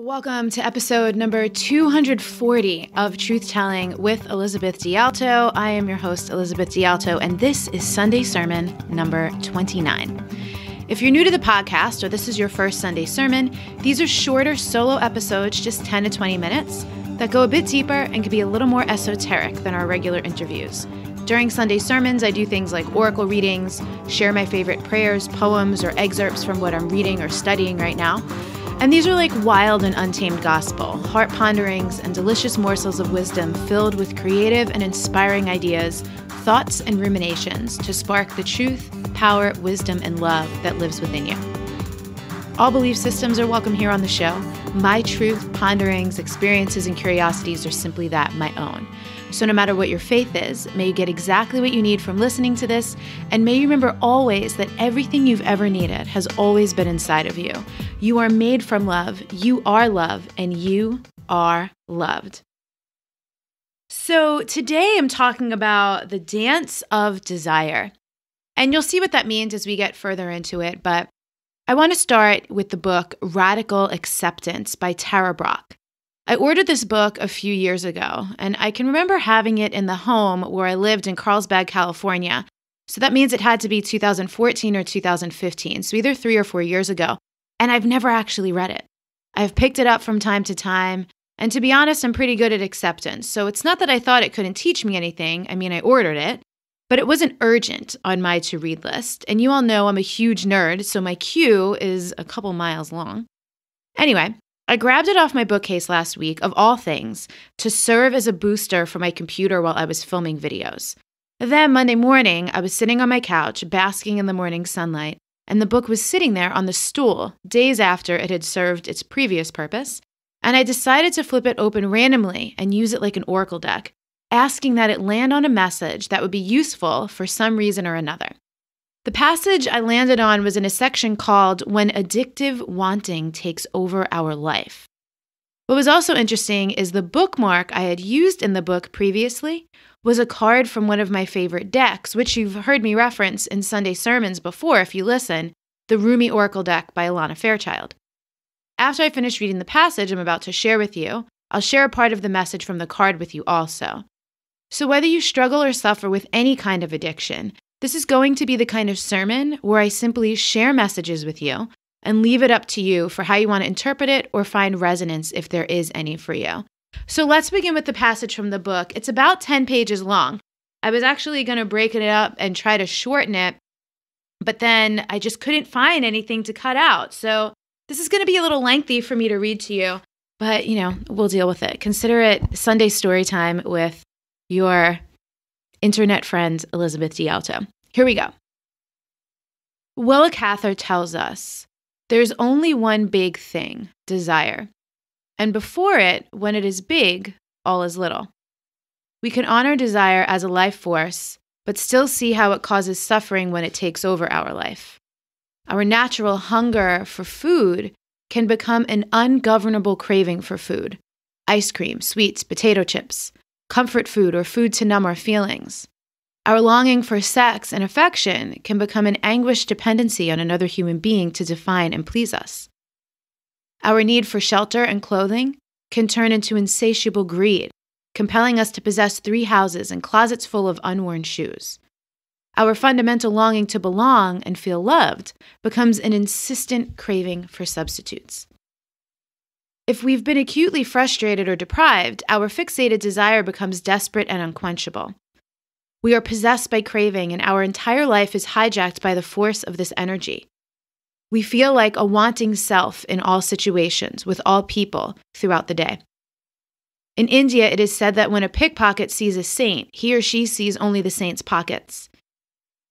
Welcome to episode number 240 of Truth Telling with Elizabeth DiAlto. I am your host, Elizabeth DiAlto, and this is Sunday Sermon number 29. If you're new to the podcast, or this is your first Sunday sermon, these are shorter solo episodes, just 10 to 20 minutes, that go a bit deeper and can be a little more esoteric than our regular interviews. During Sunday sermons, I do things like oracle readings, share my favorite prayers, poems, or excerpts from what I'm reading or studying right now. And these are like wild and untamed gospel, heart ponderings, and delicious morsels of wisdom filled with creative and inspiring ideas, thoughts, and ruminations to spark the truth, power, wisdom, and love that lives within you. All belief systems are welcome here on the show. My truth, ponderings, experiences, and curiosities are simply that, my own. So no matter what your faith is, may you get exactly what you need from listening to this, and may you remember always that everything you've ever needed has always been inside of you. You are made from love, you are love, and you are loved. So today I'm talking about the dance of desire, and you'll see what that means as we get further into it, but I want to start with the book Radical Acceptance by Tara Brach. I ordered this book a few years ago, and I can remember having it in the home where I lived in Carlsbad, California. So that means it had to be 2014 or 2015, so either 3 or 4 years ago, and I've never actually read it. I've picked it up from time to time, and to be honest, I'm pretty good at acceptance, so it's not that I thought it couldn't teach me anything. I mean, I ordered it, but it wasn't urgent on my to-read list, and you all know I'm a huge nerd, so my queue is a couple miles long. Anyway, I grabbed it off my bookcase last week, of all things, to serve as a booster for my computer while I was filming videos. Then Monday morning, I was sitting on my couch, basking in the morning sunlight, and the book was sitting there on the stool days after it had served its previous purpose, and I decided to flip it open randomly and use it like an oracle deck, asking that it land on a message that would be useful for some reason or another. The passage I landed on was in a section called When Addictive Wanting Takes Over Our Life. What was also interesting is the bookmark I had used in the book previously was a card from one of my favorite decks, which you've heard me reference in Sunday sermons before if you listen, the Rumi Oracle deck by Alana Fairchild. After I finish reading the passage I'm about to share with you, I'll share a part of the message from the card with you also. So whether you struggle or suffer with any kind of addiction, this is going to be the kind of sermon where I simply share messages with you and leave it up to you for how you want to interpret it or find resonance if there is any for you. So let's begin with the passage from the book. It's about 10 pages long. I was actually going to break it up and try to shorten it, but then I just couldn't find anything to cut out. So this is going to be a little lengthy for me to read to you, but we'll deal with it. Consider it Sunday story time with your internet friend, Elizabeth DiAlto. Here we go. Willa Cather tells us, there's only one big thing, desire. And before it, when it is big, all is little. We can honor desire as a life force, but still see how it causes suffering when it takes over our life. Our natural hunger for food can become an ungovernable craving for food. Ice cream, sweets, potato chips, comfort food, or food to numb our feelings. Our longing for sex and affection can become an anguished dependency on another human being to define and please us. Our need for shelter and clothing can turn into insatiable greed, compelling us to possess 3 houses and closets full of unworn shoes. Our fundamental longing to belong and feel loved becomes an insistent craving for substitutes. If we've been acutely frustrated or deprived, our fixated desire becomes desperate and unquenchable. We are possessed by craving, and our entire life is hijacked by the force of this energy. We feel like a wanting self in all situations, with all people, throughout the day. In India, it is said that when a pickpocket sees a saint, he or she sees only the saint's pockets.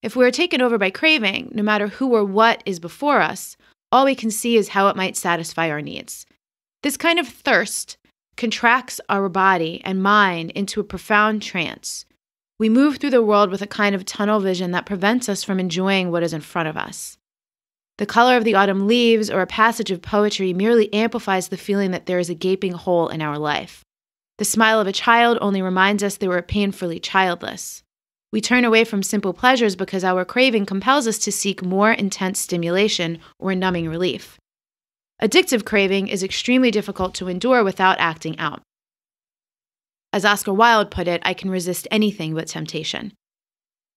If we are taken over by craving, no matter who or what is before us, all we can see is how it might satisfy our needs. This kind of thirst contracts our body and mind into a profound trance. We move through the world with a kind of tunnel vision that prevents us from enjoying what is in front of us. The color of the autumn leaves or a passage of poetry merely amplifies the feeling that there is a gaping hole in our life. The smile of a child only reminds us that we're painfully childless. We turn away from simple pleasures because our craving compels us to seek more intense stimulation or numbing relief. Addictive craving is extremely difficult to endure without acting out. As Oscar Wilde put it, I can resist anything but temptation.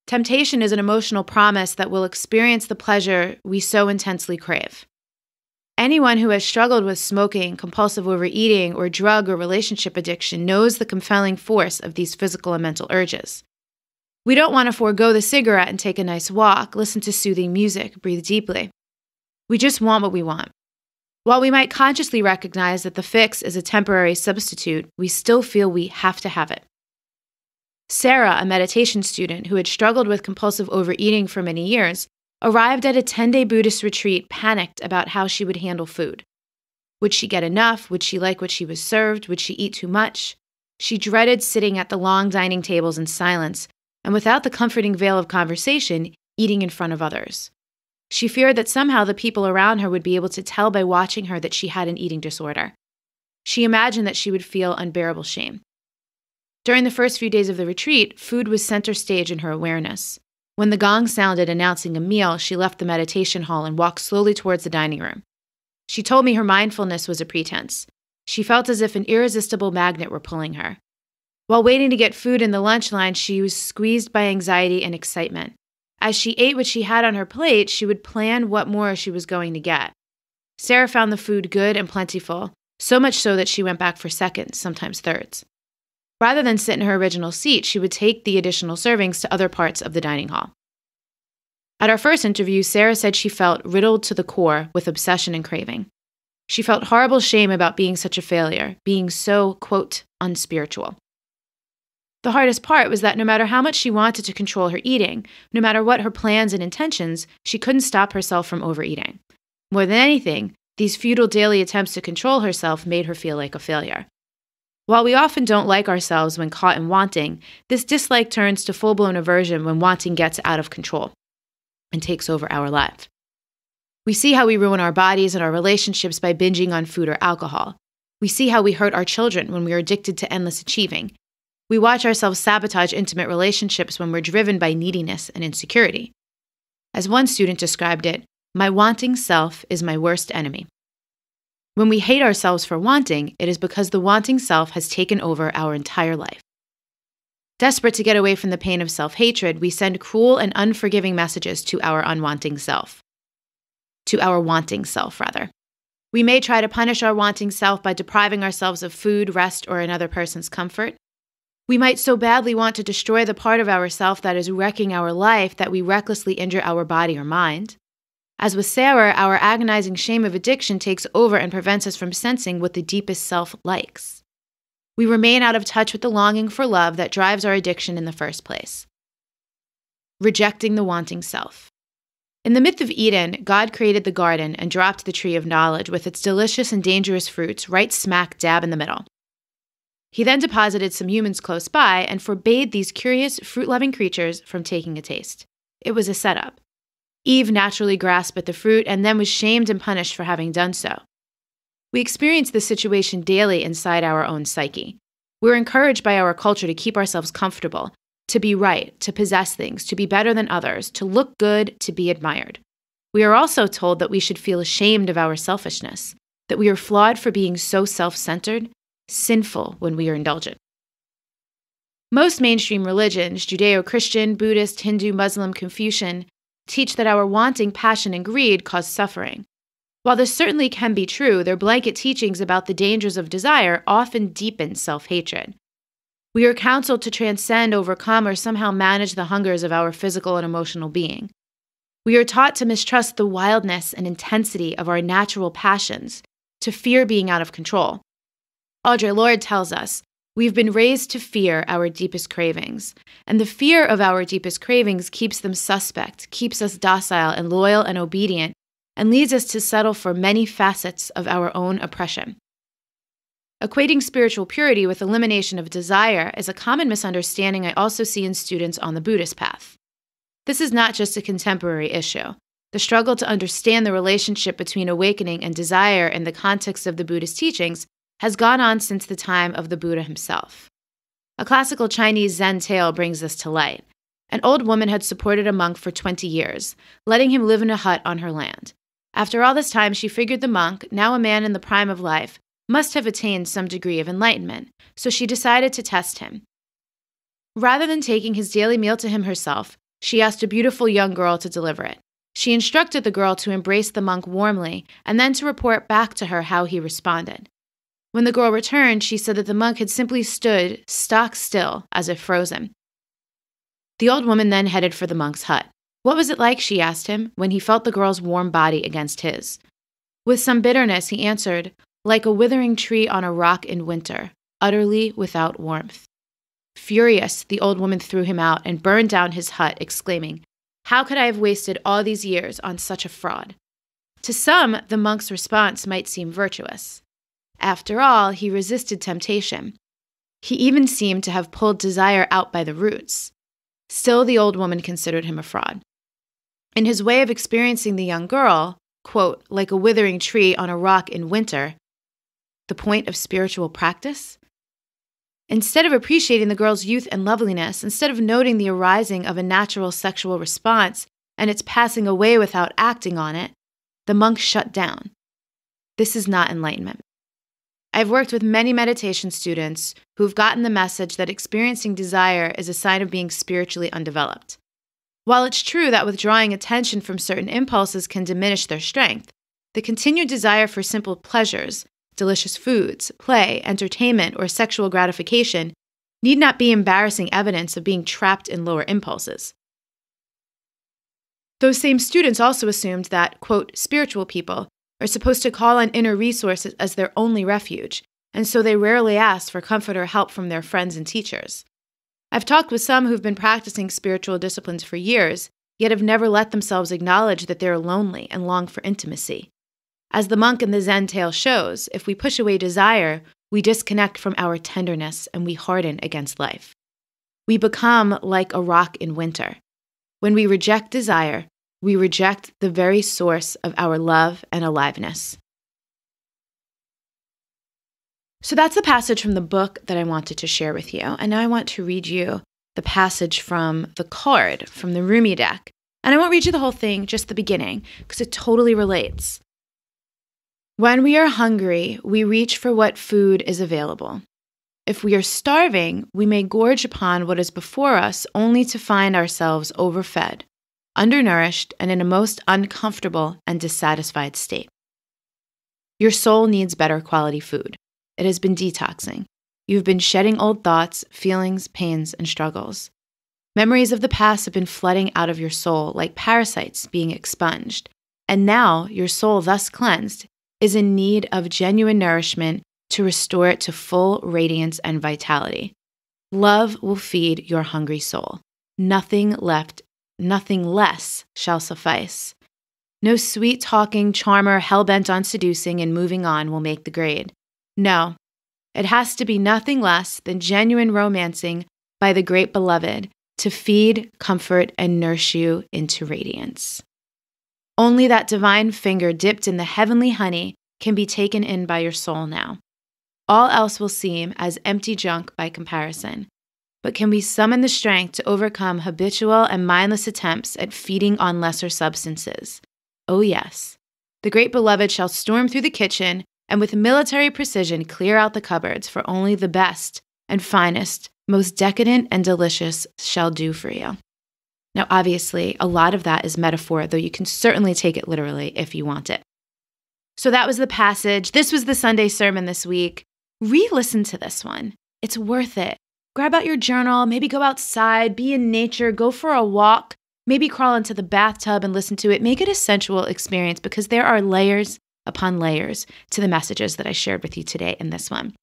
Temptation is an emotional promise that we'll experience the pleasure we so intensely crave. Anyone who has struggled with smoking, compulsive overeating, or drug or relationship addiction knows the compelling force of these physical and mental urges. We don't want to forego the cigarette and take a nice walk, listen to soothing music, breathe deeply. We just want what we want. While we might consciously recognize that the fix is a temporary substitute, we still feel we have to have it. Sarah, a meditation student who had struggled with compulsive overeating for many years, arrived at a 10-day Buddhist retreat panicked about how she would handle food. Would she get enough? Would she like what she was served? Would she eat too much? She dreaded sitting at the long dining tables in silence, and without the comforting veil of conversation, eating in front of others. She feared that somehow the people around her would be able to tell by watching her that she had an eating disorder. She imagined that she would feel unbearable shame. During the first few days of the retreat, food was center stage in her awareness. When the gong sounded announcing a meal, she left the meditation hall and walked slowly towards the dining room. She told me her mindfulness was a pretense. She felt as if an irresistible magnet were pulling her. While waiting to get food in the lunch line, she was squeezed by anxiety and excitement. As she ate what she had on her plate, she would plan what more she was going to get. Sarah found the food good and plentiful, so much so that she went back for seconds, sometimes thirds. Rather than sit in her original seat, she would take the additional servings to other parts of the dining hall. At our first interview, Sarah said she felt riddled to the core with obsession and craving. She felt horrible shame about being such a failure, being so, quote, unspiritual. The hardest part was that no matter how much she wanted to control her eating, no matter what her plans and intentions, she couldn't stop herself from overeating. More than anything, these futile daily attempts to control herself made her feel like a failure. While we often don't like ourselves when caught in wanting, this dislike turns to full-blown aversion when wanting gets out of control and takes over our life. We see how we ruin our bodies and our relationships by binging on food or alcohol. We see how we hurt our children when we are addicted to endless achieving. We watch ourselves sabotage intimate relationships when we're driven by neediness and insecurity. As one student described it, my wanting self is my worst enemy. When we hate ourselves for wanting, it is because the wanting self has taken over our entire life. Desperate to get away from the pain of self-hatred, we send cruel and unforgiving messages to our unwanting self. To our wanting self, rather. We may try to punish our wanting self by depriving ourselves of food, rest, or another person's comfort. We might so badly want to destroy the part of ourself that is wrecking our life that we recklessly injure our body or mind. As with Sarah, our agonizing shame of addiction takes over and prevents us from sensing what the deepest self likes. We remain out of touch with the longing for love that drives our addiction in the first place. Rejecting the wanting self. In the myth of Eden, God created the garden and dropped the tree of knowledge with its delicious and dangerous fruits right smack dab in the middle. He then deposited some humans close by and forbade these curious, fruit-loving creatures from taking a taste. It was a setup. Eve naturally grasped at the fruit and then was shamed and punished for having done so. We experience this situation daily inside our own psyche. We're encouraged by our culture to keep ourselves comfortable, to be right, to possess things, to be better than others, to look good, to be admired. We are also told that we should feel ashamed of our selfishness, that we are flawed for being so self-centered, sinful when we are indulgent. Most mainstream religions, Judeo-Christian, Buddhist, Hindu, Muslim, Confucian, teach that our wanting, passion, and greed cause suffering. While this certainly can be true, their blanket teachings about the dangers of desire often deepen self-hatred. We are counseled to transcend, overcome, or somehow manage the hungers of our physical and emotional being. We are taught to mistrust the wildness and intensity of our natural passions, to fear being out of control. Audre Lorde tells us, we've been raised to fear our deepest cravings, and the fear of our deepest cravings keeps them suspect, keeps us docile and loyal and obedient, and leads us to settle for many facets of our own oppression. Equating spiritual purity with elimination of desire is a common misunderstanding I also see in students on the Buddhist path. This is not just a contemporary issue. The struggle to understand the relationship between awakening and desire in the context of the Buddhist teachings has gone on since the time of the Buddha himself. A classical Chinese Zen tale brings this to light. An old woman had supported a monk for 20 years, letting him live in a hut on her land. After all this time, she figured the monk, now a man in the prime of life, must have attained some degree of enlightenment, so she decided to test him. Rather than taking his daily meal to him herself, she asked a beautiful young girl to deliver it. She instructed the girl to embrace the monk warmly and then to report back to her how he responded. When the girl returned, she said that the monk had simply stood stock still, as if frozen. The old woman then headed for the monk's hut. What was it like, she asked him, when he felt the girl's warm body against his? With some bitterness, he answered, like a withering tree on a rock in winter, utterly without warmth. Furious, the old woman threw him out and burned down his hut, exclaiming, "How could I have wasted all these years on such a fraud?" To some, the monk's response might seem virtuous. After all, he resisted temptation. He even seemed to have pulled desire out by the roots. Still, the old woman considered him a fraud. In his way of experiencing the young girl, quote, like a withering tree on a rock in winter, the point of spiritual practice? Instead of appreciating the girl's youth and loveliness, instead of noting the arising of a natural sexual response and its passing away without acting on it, the monk shut down. This is not enlightenment. I've worked with many meditation students who've gotten the message that experiencing desire is a sign of being spiritually undeveloped. While it's true that withdrawing attention from certain impulses can diminish their strength, the continued desire for simple pleasures, delicious foods, play, entertainment, or sexual gratification need not be embarrassing evidence of being trapped in lower impulses. Those same students also assumed that, quote, spiritual people are supposed to call on inner resources as their only refuge, and so they rarely ask for comfort or help from their friends and teachers. I've talked with some who've been practicing spiritual disciplines for years, yet have never let themselves acknowledge that they're lonely and long for intimacy. As the monk in the Zen tale shows, if we push away desire, we disconnect from our tenderness and we harden against life. We become like a rock in winter. When we reject desire, we reject the very source of our love and aliveness. So that's the passage from the book that I wanted to share with you. And now I want to read you the passage from the card, from the Rumi deck. And I won't read you the whole thing, just the beginning, because it totally relates. When we are hungry, we reach for what food is available. If we are starving, we may gorge upon what is before us only to find ourselves overfed, undernourished, and in a most uncomfortable and dissatisfied state. Your soul needs better quality food. It has been detoxing. You've been shedding old thoughts, feelings, pains, and struggles. Memories of the past have been flooding out of your soul like parasites being expunged. And now, your soul, thus cleansed, is in need of genuine nourishment to restore it to full radiance and vitality. Love will feed your hungry soul. Nothing less shall suffice. No sweet-talking charmer hell-bent on seducing and moving on will make the grade. No, it has to be nothing less than genuine romancing by the great beloved to feed, comfort, and nurse you into radiance. Only that divine finger dipped in the heavenly honey can be taken in by your soul now. All else will seem as empty junk by comparison. But can we summon the strength to overcome habitual and mindless attempts at feeding on lesser substances? Oh yes. The great beloved shall storm through the kitchen and with military precision clear out the cupboards, for only the best and finest, most decadent and delicious shall do for you. Now, obviously, a lot of that is metaphor, though you can certainly take it literally if you want it. So that was the passage. This was the Sunday sermon this week. Re-listen to this one. It's worth it. Grab out your journal, maybe go outside, be in nature, go for a walk, maybe crawl into the bathtub and listen to it. Make it a sensual experience because there are layers upon layers to the messages that I shared with you today in this one.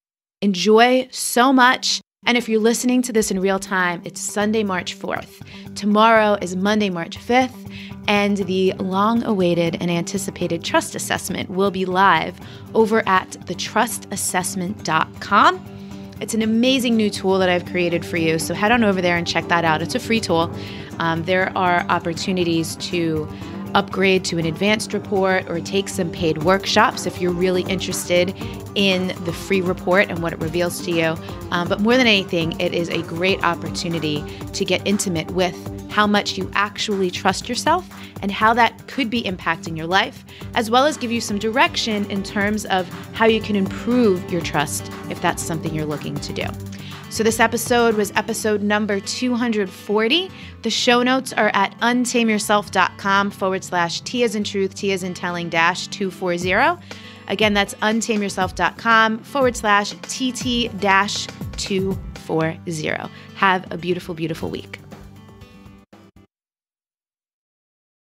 Enjoy so much. And if you're listening to this in real time, it's Sunday, March 4th. Tomorrow is Monday, March 5th, and the long-awaited and anticipated trust assessment will be live over at thetrustassessment.com. It's an amazing new tool that I've created for you, so head on over there and check that out. It's a free tool. There are opportunities to upgrade to an advanced report or take some paid workshops if you're really interested in the free report and what it reveals to you. But more than anything, it is a great opportunity to get intimate with how much you actually trust yourself and how that could be impacting your life, as well as give you some direction in terms of how you can improve your trust if that's something you're looking to do. So this episode was episode number 240. The show notes are at untameyourself.com/T as in truth, T as in telling -240. Again, that's untameyourself.com/TT-240. Have a beautiful, beautiful week.